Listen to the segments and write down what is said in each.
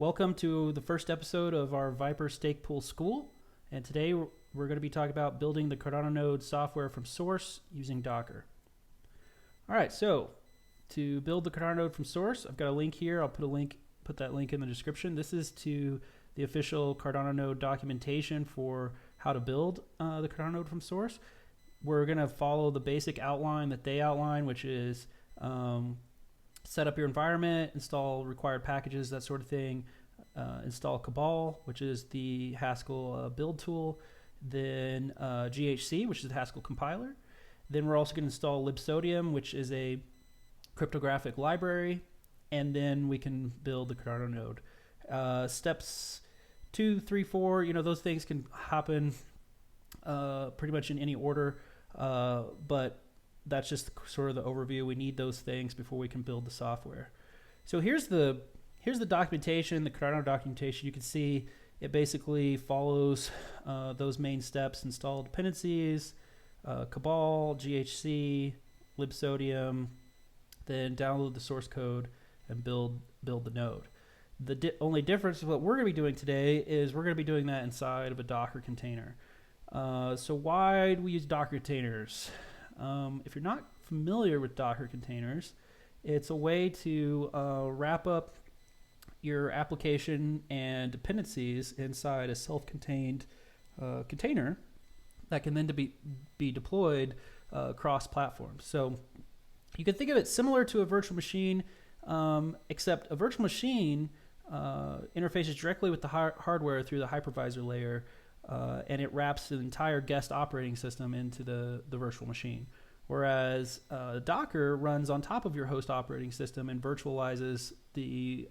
Welcome to the first episode of our Viper Stakepool School, and today we're going to be talking about building the Cardano-Node software from source using Docker. All right, so to build the Cardano-Node from source, I've got a link here. I'll put that link in the description. This is to the official Cardano-Node documentation for how to build the Cardano-Node from source. We're going to follow the basic outline that they outline, which is set up your environment, install required packages, that sort of thing, install Cabal, which is the Haskell build tool, then GHC, which is the Haskell compiler. Then we're also going to install libsodium, which is a cryptographic library, and then we can build the Cardano-Node. Steps 2, 3, 4, those things can happen pretty much in any order, but that's just sort of the overview. We need those things before we can build the software. So here's the documentation, the Cardano documentation. You can see it basically follows those main steps: install dependencies, Cabal, GHC, libsodium, then download the source code and build the node. The only difference of what we're going to be doing today is we're going to be doing that inside of a Docker container. So why do we use Docker containers? If you're not familiar with Docker containers, it's a way to wrap up your application and dependencies inside a self-contained container that can then be deployed across platforms. So you can think of it similar to a virtual machine, except a virtual machine interfaces directly with the hardware through the hypervisor layer, and it wraps the entire guest operating system into the virtual machine. Whereas Docker runs on top of your host operating system and virtualizes the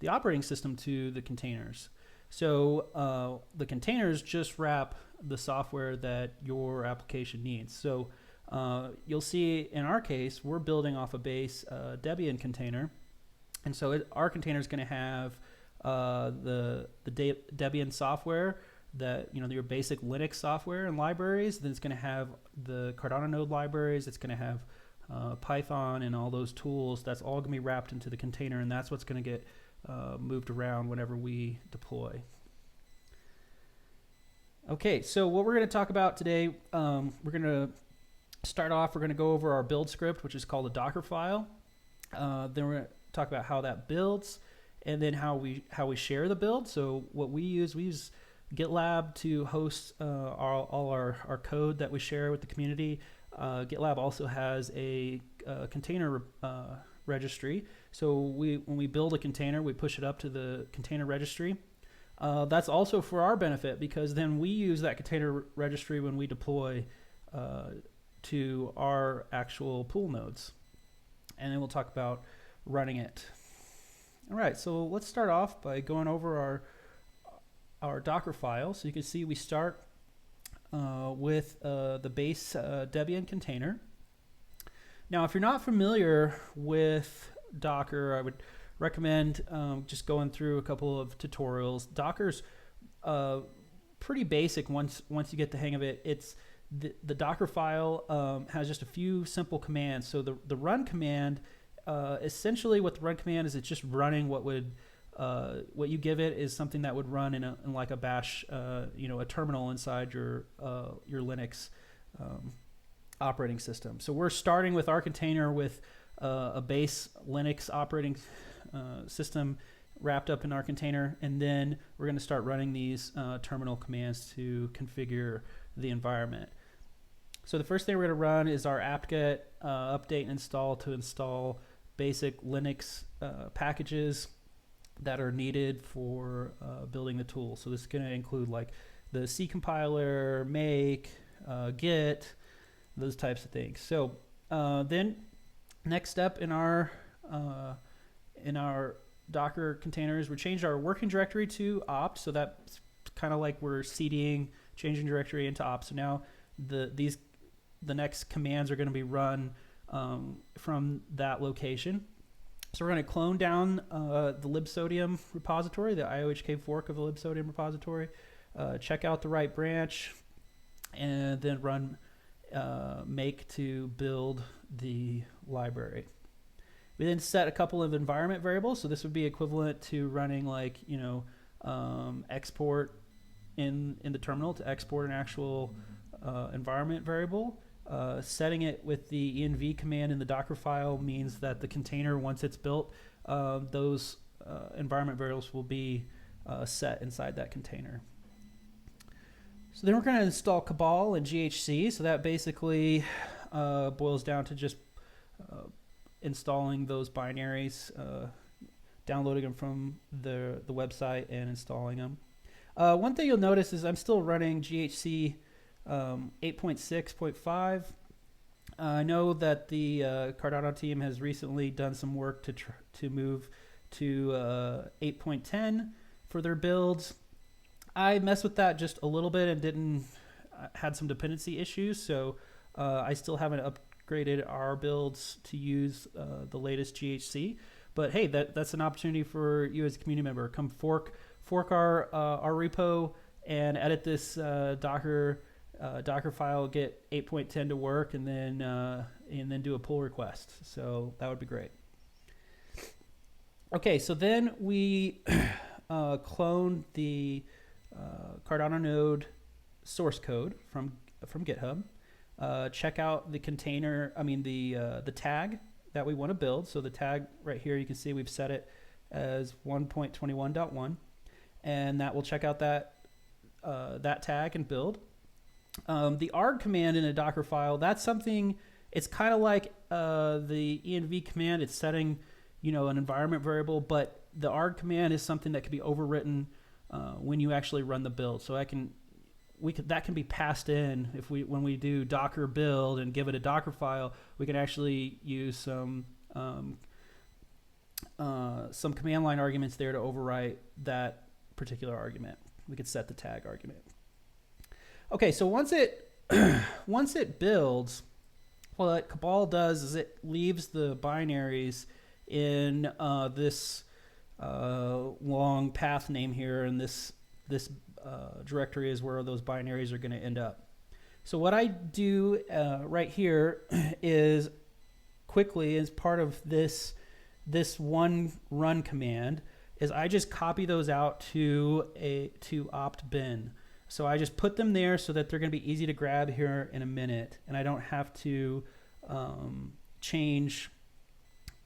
operating system to the containers. So the containers just wrap the software that your application needs. So you'll see in our case, we're building off a base Debian container. And so our container is going to have the Debian software, that your basic Linux software and libraries. Then it's going to have the Cardano-Node libraries. It's going to have Python and all those tools. That's all going to be wrapped into the container, and that's what's going to get moved around whenever we deploy. Okay, so what we're going to talk about today, we're going to start off. We're going to go over our build script, which is called a Docker file. Then we're going to talk about how that builds, and then how we share the build. So what we use GitLab to host all our code that we share with the community. GitLab also has a container registry. So when we build a container, we push it up to the container registry. That's also for our benefit, because then we use that container registry when we deploy to our actual pool nodes. And then we'll talk about running it. All right, so let's start off by going over our Docker file. So you can see we start with the base Debian container. Now, if you're not familiar with Docker, I would recommend just going through a couple of tutorials. Docker's pretty basic once you get the hang of it. It's the Docker file has just a few simple commands. So the run command, essentially what the run command is, it's just running what you give it is something that would run in like a bash, a terminal inside your Linux operating system. So we're starting with our container with a base Linux operating system wrapped up in our container, and then we're going to start running these terminal commands to configure the environment. So the first thing we're going to run is our apt-get update and install to install basic Linux packages that are needed for building the tool. So this is going to include like the C compiler, make, git, those types of things. So then next step in our Docker containers, we changed our working directory to opt. So that's kind of like we're cding, changing directory into opt. So now the next commands are going to be run from that location. So we're going to clone down the libsodium repository, the IOHK fork of the libsodium repository, check out the right branch, and then run make to build the library. We then set a couple of environment variables. So this would be equivalent to running like, export in the terminal to export an actual environment variable. Setting it with the env command in the Docker file means that the container, once it's built, those environment variables will be set inside that container. So then we're going to install Cabal and GHC. So that basically boils down to just installing those binaries, downloading them from the website and installing them. One thing you'll notice is I'm still running GHC 8.6.5. I know that the Cardano team has recently done some work to move to 8.10 for their builds. I messed with that just a little bit and had some dependency issues, so I still haven't upgraded our builds to use the latest GHC. But hey, that's an opportunity for you as a community member. Come fork our repo and edit this Docker file, get 8.10 to work, and then do a pull request. So that would be great. Okay, so then we cloned the Cardano-Node source code from GitHub. Check out the container, the tag that we want to build. So the tag right here, you can see we've set it as 1.21.1, and that will check out that tag and build. The arg command in a Docker file, that's something, it's kind of like the env command. It's setting, an environment variable, but the arg command is something that can be overwritten when you actually run the build. So that can be passed in when we do Docker build and give it a Docker file. We can actually use some command line arguments there to overwrite that particular argument. We could set the tag argument. Okay, so once it builds, what Cabal does is it leaves the binaries in this long path name here, and this directory is where those binaries are going to end up. So what I do right here is quickly, as part of this one run command, is I just copy those out to opt bin. So I just put them there so that they're going to be easy to grab here in a minute, and I don't have to change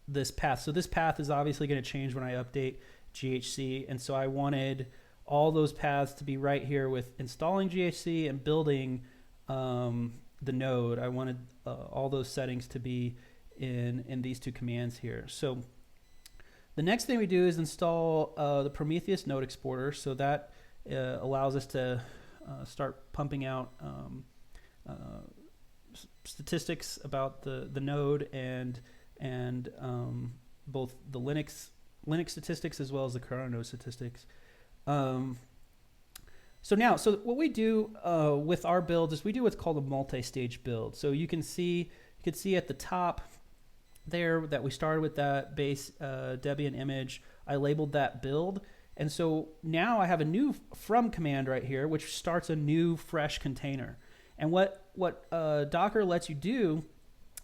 this path. So this path is obviously going to change when I update GHC, and so I wanted all those paths to be right here with installing GHC and building the node. I wanted all those settings to be in these two commands here. So the next thing we do is install the Prometheus node exporter. So that allows us to start pumping out statistics about the node and both the Linux statistics as well as the Cardano-Node statistics. So what we do with our builds is we do what's called a multi-stage build. So you can see at the top there that we started with that base Debian image. I labeled that build. And so now I have a new from command right here, which starts a new fresh container. And what Docker lets you do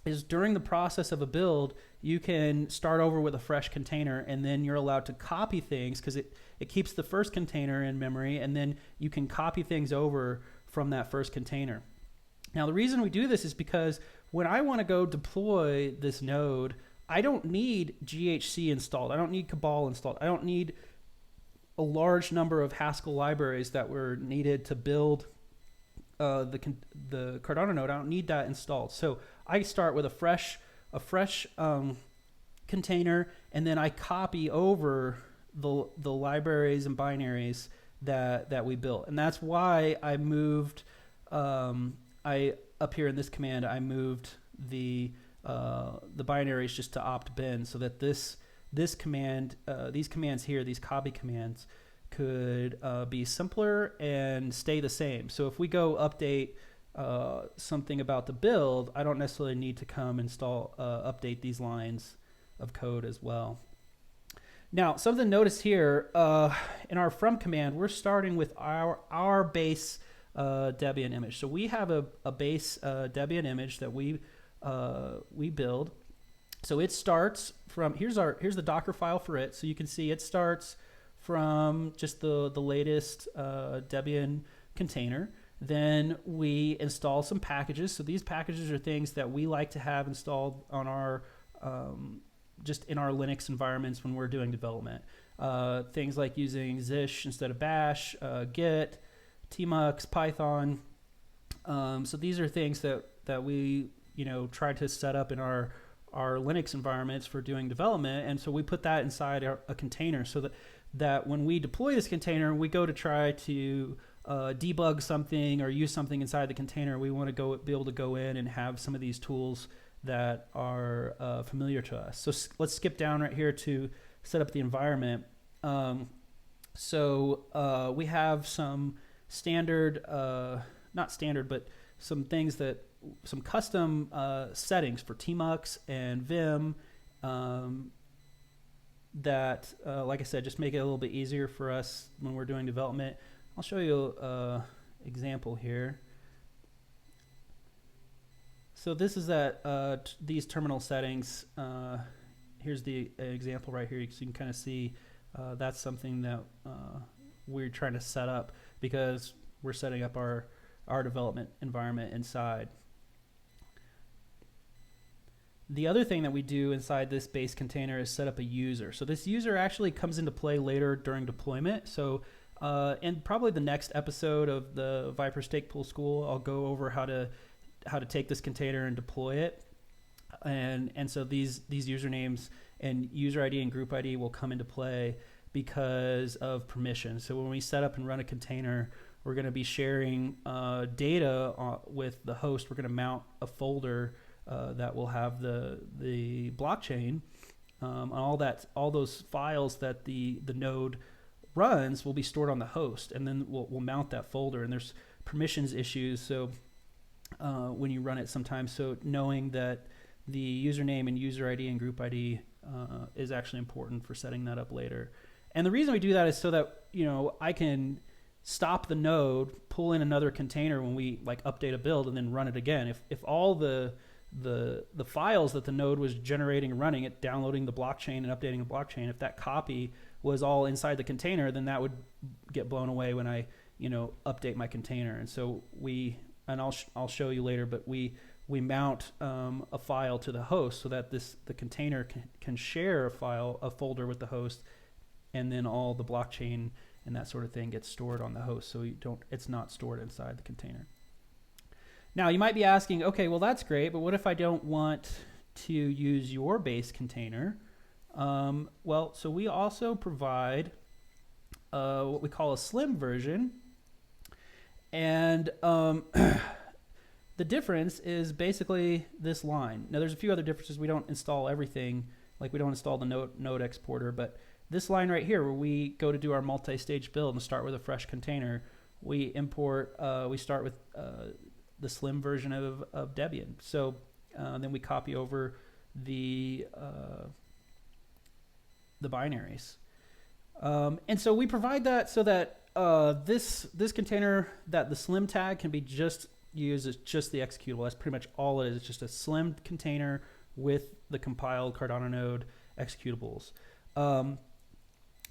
is during the process of a build, you can start over with a fresh container, and then you're allowed to copy things because it keeps the first container in memory, and then you can copy things over from that first container. Now, the reason we do this is because when I want to go deploy this node, I don't need GHC installed. I don't need Cabal installed. I don't need a large number of Haskell libraries that were needed to build the Cardano-Node. I don't need that installed. So I start with a fresh container, and then I copy over the libraries and binaries that we built. And that's why I moved up here in this command, I moved the binaries just to opt bin, so that this command, these commands here, these copy commands, could be simpler and stay the same. So if we go update something about the build, I don't necessarily need to come update these lines of code as well. Now, something to notice here, in our from command, we're starting with our base Debian image. So we have a base Debian image that we build. So it starts from, here's the Docker file for it. So you can see it starts from just the latest Debian container. Then we install some packages. So these packages are things that we like to have installed on our just in our Linux environments when we're doing development. Things like using Zish instead of Bash, Git, Tmux, Python. So these are things that we try to set up in our Linux environments for doing development, and so we put that inside a container so that when we deploy this container, we go to try to debug something or use something inside the container. We want to be able to go in and have some of these tools that are familiar to us. So let's skip down right here to set up the environment. So we have some standard, not standard, but some things some custom settings for Tmux and Vim that, like I said, just make it a little bit easier for us when we're doing development. I'll show you an example here. So this is these terminal settings. Here's the example right here. So you can kind of see that's something that we're trying to set up because we're setting up our development environment inside. The other thing that we do inside this base container is set up a user. So this user actually comes into play later during deployment. So in probably the next episode of the Viper Stakepool School, I'll go over how to take this container and deploy it. And so these usernames and user ID and group ID will come into play because of permission. So when we set up and run a container, we're going to be sharing data with the host. We're going to mount a folder that will have the blockchain, all those files that the node runs will be stored on the host, and then we'll mount that folder. And there's permissions issues, so when you run it sometimes, so knowing that the username and user ID and group ID is actually important for setting that up later. And the reason we do that is so that I can stop the node, pull in another container when we update a build, and then run it again. If all the files that the node was generating and running it, downloading the blockchain and updating the blockchain, if that copy was all inside the container, then that would get blown away when I update my container. And so I'll show you later, but we mount a file to the host so that the container can share a folder with the host, and then all the blockchain and that sort of thing gets stored on the host, so it's not stored inside the container. Now you might be asking, okay, well that's great, but what if I don't want to use your base container? Well, so we also provide what we call a slim version, and the difference is basically this line. Now there's a few other differences. We don't install everything, like we don't install the node exporter, but this line right here where we go to do our multi-stage build and start with a fresh container, we start with the slim version of Debian. So then we copy over the binaries. And so we provide that so that this container, that the slim tag can be just used as just the executable. That's pretty much all it is. It's just a slim container with the compiled Cardano-Node executables.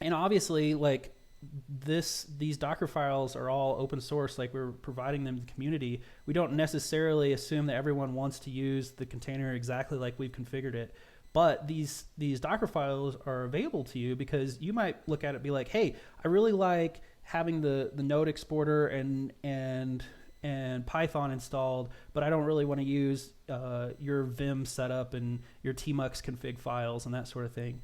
And obviously, these Docker files are all open source, we're providing them to the community. We don't necessarily assume that everyone wants to use the container exactly like we've configured it. But these Docker files are available to you because you might look at it and be like, hey, I really like having the node exporter and Python installed, but I don't really want to use your Vim setup and your Tmux config files and that sort of thing.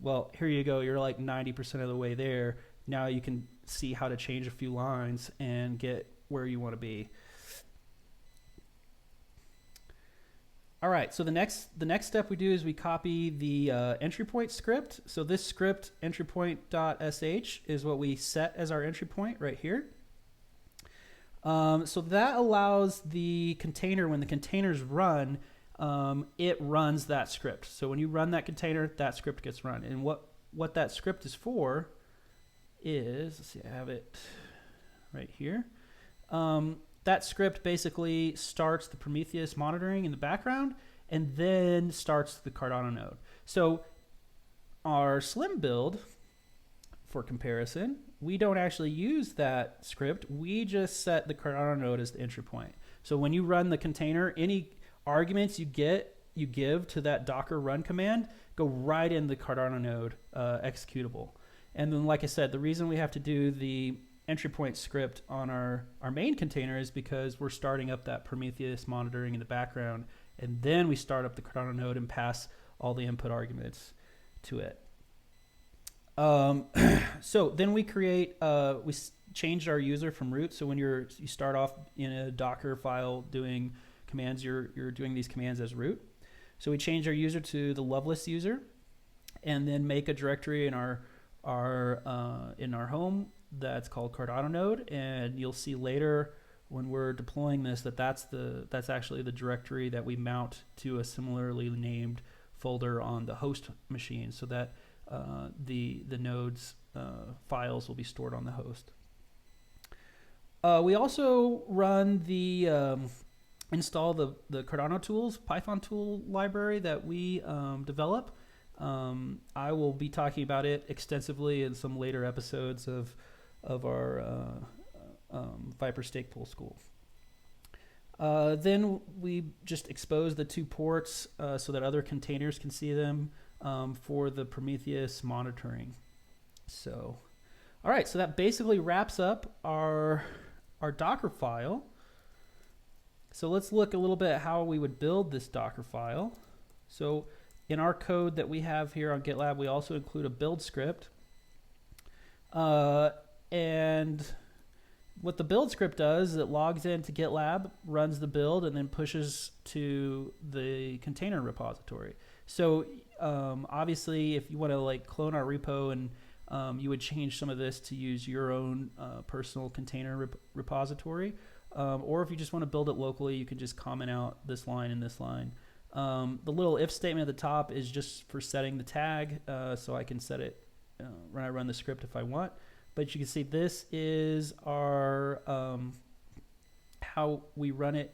Well, here you go. You're 90% of the way there. Now you can see how to change a few lines and get where you want to be. All right, so the next step we do is we copy the entry point script. So this script, entrypoint.sh, is what we set as our entry point right here. So that allows the container, when the containers run, it runs that script. So when you run that container, that script gets run. And what that script is for is, let's see, I have it right here. That script basically starts the Prometheus monitoring in the background, and then starts the Cardano node. So our Slim build, for comparison, we don't actually use that script. We just set the Cardano node as the entry point. So when you run the container, any arguments you give to that Docker run command go right in the Cardano node executable. And then, like I said, the reason we have to do the entry point script on our main container is because we're starting up that Prometheus monitoring in the background, and then we start up the Cardano node and pass all the input arguments to it. So then we create, we changed our user from root. So when you start off in a Docker file doing commands, you're doing these commands as root. So we change our user to the loveless user, and then make a directory in our home that's called Cardano-Node. And you'll see later when we're deploying this that's actually the directory that we mount to a similarly named folder on the host machine, so that the node's files will be stored on the host. We also run the install the Cardano tools Python tool library that we develop. I will be talking about it extensively in some later episodes of our Viper Stakepool School. Then we just expose the 2 ports so that other containers can see them for the Prometheus monitoring. So, all right, so that basically wraps up our Docker file. So let's look a little bit at how we would build this Docker file. So in our code that we have here on GitLab, we also include a build script. And what the build script does is it logs into GitLab, runs the build, and then pushes to the container repository. So obviously, if you want to like clone our repo, and you would change some of this to use your own personal container repository, or if you just want to build it locally, you can just comment out this line and this line. The little if statement at the top is just for setting the tag, so I can set it when I run the script if I want. But you can see this is our how we run it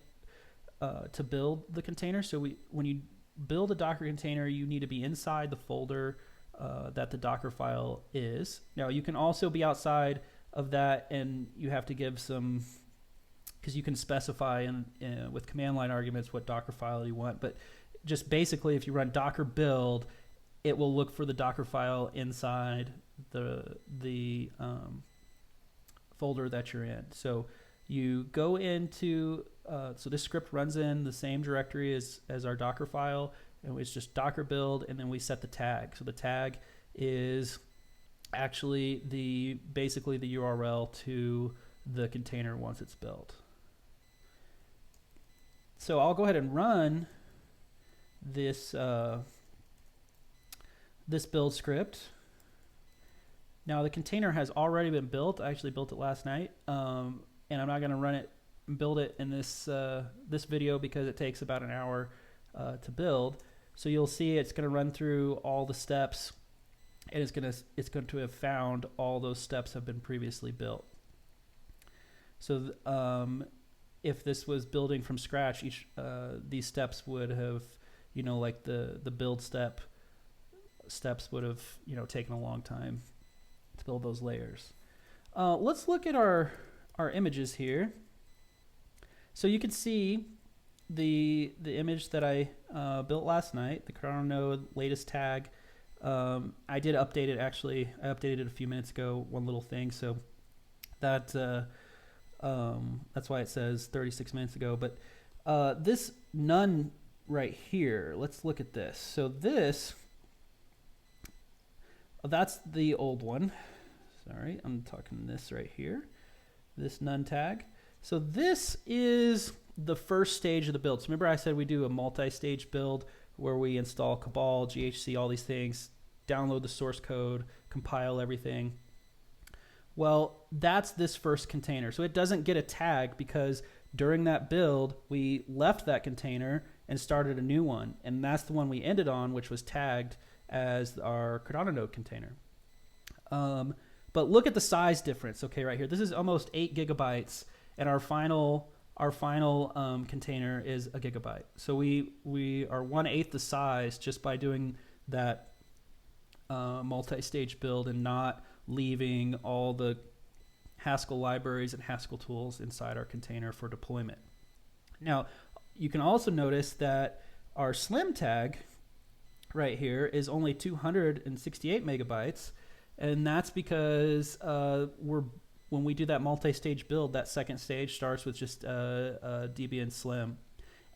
to build the container. So when you build a Docker container, you need to be inside the folder that the Docker file is. Now you can also be outside of that, and you have to give some, because you can specify with command line arguments what Docker file you want. But just basically, if you run Docker build, it will look for the Docker file inside the folder that you're in. So you go into, so this script runs in the same directory as our Docker file, and it's just Docker build, and then we set the tag. So the tag is actually basically the URL to the container once it's built. So I'll go ahead and run this this build script. Now the container has already been built. I actually built it last night, and I'm not going to run it and build it in this this video because it takes about an hour to build. So you'll see it's going to run through all the steps, and it's going to have found all those steps have been previously built. So if this was building from scratch, each these steps would have, like the build steps would have taken a long time to build those layers. Let's look at our images here. So you can see the image that I built last night, the Cardano-Node latest tag. I did update it, actually. I updated it a few minutes ago, one little thing. So that's why it says 36 minutes ago. But this none right here, let's look at this. So that's the old one. Sorry, I'm talking this right here, this none tag. So this is the first stage of the build. So remember I said we do a multi-stage build where we install Cabal, GHC, all these things, download the source code, compile everything. Well, that's this first container. So it doesn't get a tag because during that build, we left that container and started a new one. And that's the one we ended on, which was tagged as our Cardano-Node container. But look at the size difference, okay, right here. This is almost 8 gigabytes, and our final our final container is a gigabyte. So we are 1/8 the size just by doing that multi-stage build and not leaving all the Haskell libraries and Haskell tools inside our container for deployment. Now, you can also notice that our slim tag right here is only 268 megabytes, and that's because when we do that multi-stage build, that second stage starts with just Debian Slim,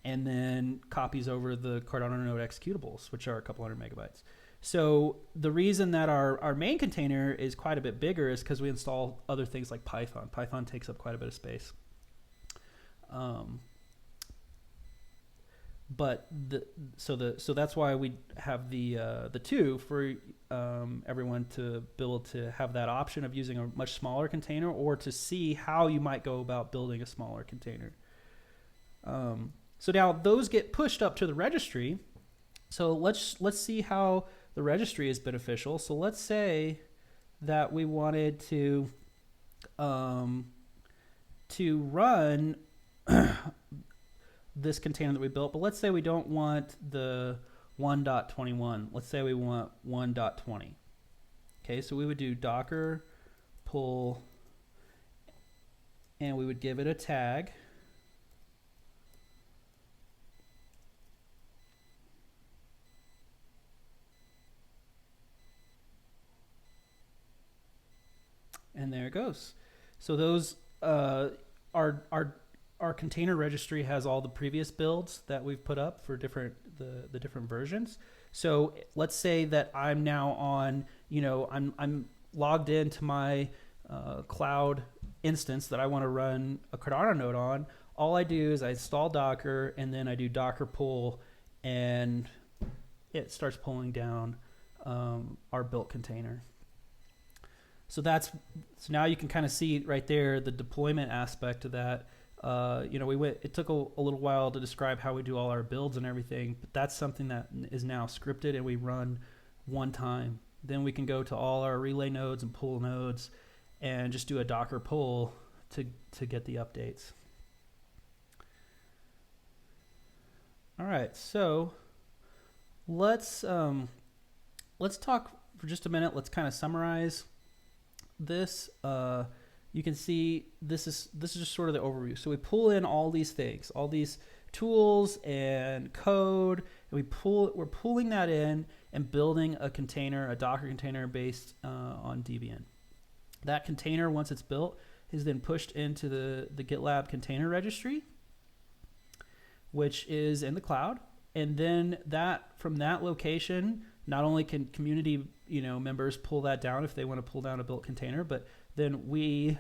and then copies over the Cardano-Node executables, which are a couple hundred megabytes. So the reason that our main container is quite a bit bigger is because we install other things like Python. Python takes up quite a bit of space. So that's why we have the two for everyone to be able to have that option of using a much smaller container, or to see how you might go about building a smaller container. So now those get pushed up to the registry. So let's see how the registry is beneficial. So let's say that we wanted to run this container that we built, but let's say we don't want the 1.21. Let's say we want 1.20. Okay, so we would do docker pull, and we would give it a tag. And there it goes. So those our container registry has all the previous builds that we've put up for the different versions. So let's say that I'm now on, I'm logged into my cloud instance that I want to run a Cardano node on. All I do is I install Docker, and then I do docker pull, and it starts pulling down our built container. So now you can kind of see right there the deployment aspect of that. It took a little while to describe how we do all our builds and everything, but that's something that is now scripted, and we run one time. Then we can go to all our relay nodes and pull nodes and just do a docker pull to get the updates. All right, so let's talk for just a minute. Let's kind of summarize this. You can see this is just sort of the overview. So we pull in all these things, all these tools and code, and we're pulling that in and building a container, a Docker container based on Debian. That container, once it's built, is then pushed into the GitLab container registry, which is in the cloud. And then from that location, not only can community members pull that down if they want to pull down a built container, but then we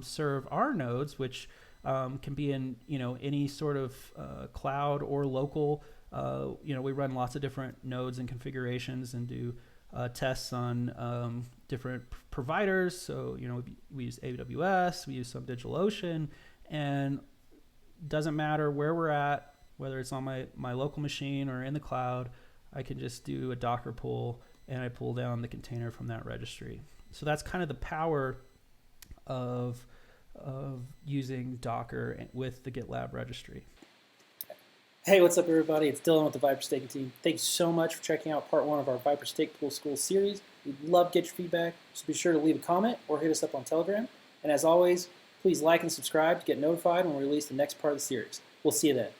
serve our nodes, which can be in any sort of cloud or local. We run lots of different nodes and configurations and do tests on different providers. So we use AWS, we use some DigitalOcean, and doesn't matter where we're at, whether it's on my local machine or in the cloud, I can just do a Docker pull, and I pull down the container from that registry. So that's kind of the power of using Docker with the GitLab registry. Hey, what's up, everybody? It's Dylan with the Viper Staking team. Thanks so much for checking out part 1 of our Viper Stakepool School series. We'd love to get your feedback, so be sure to leave a comment or hit us up on Telegram. And as always, please like and subscribe to get notified when we release the next part of the series. We'll see you then.